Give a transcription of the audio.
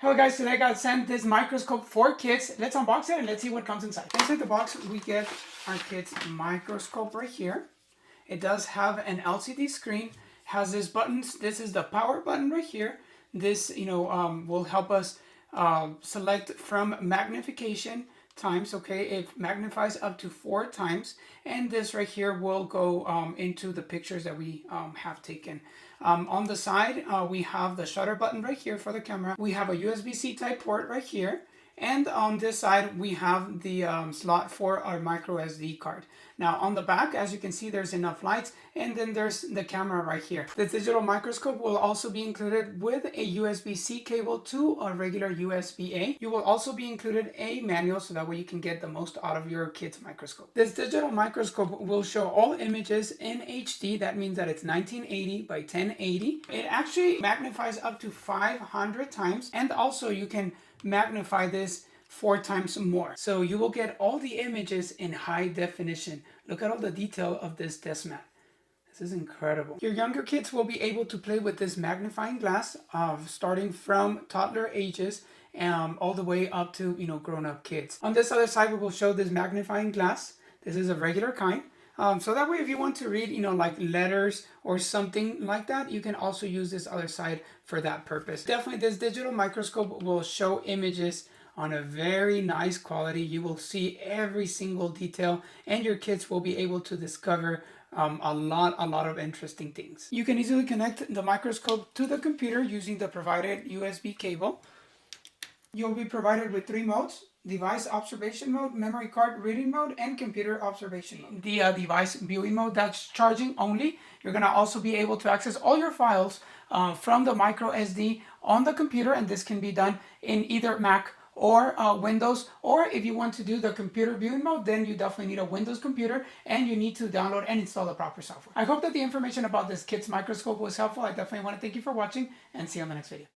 Hello guys, today I got sent this microscope for kids. Let's unbox it and let's see what comes inside. Inside the box we get our kids microscope right here. It does have an LCD screen, has these buttons. This is the power button right here. This will help us select from magnification times. Okay, it magnifies up to 4 times, and this right here will go into the pictures that we have taken. On the side we have the shutter button right here for the camera. We have a USB-C type port right here, and on this side we have the slot for our micro SD card. Now on the back, as you can see, there's enough lights, and then there's the camera right here. The digital microscope will also be included with a USB-C cable to a regular USB-A. You will also be included a manual, so that way you can get the most out of your kid's microscope. This digital microscope will show all images in HD. That means that it's 1980 by 1080. It actually magnifies up to 500 times, and also you can magnify this 4 times more. So you will get all the images in high definition. Look at all the detail of this desk mat. This is incredible. Your younger kids will be able to play with this magnifying glass starting from toddler ages all the way up to grown-up kids. On this other side we will show this magnifying glass. This is a regular kind. So that way if you want to read like letters or something like that, you can also use this other side for that purpose. Definitely this digital microscope will show images on a very nice quality. You will see every single detail, and your kids will be able to discover a lot of interesting things. You can easily connect the microscope to the computer using the provided USB cable. You'll be provided with 3 modes: device observation mode, memory card reading mode, and computer observation mode. The device viewing mode, that's charging only. You're going to also be able to access all your files from the micro SD on the computer, and this can be done in either Mac or Windows. Or if you want to do the computer viewing mode, then you definitely need a Windows computer, and you need to download and install the proper software. I hope that the information about this kid's microscope was helpful. I definitely want to thank you for watching, and see you on the next video.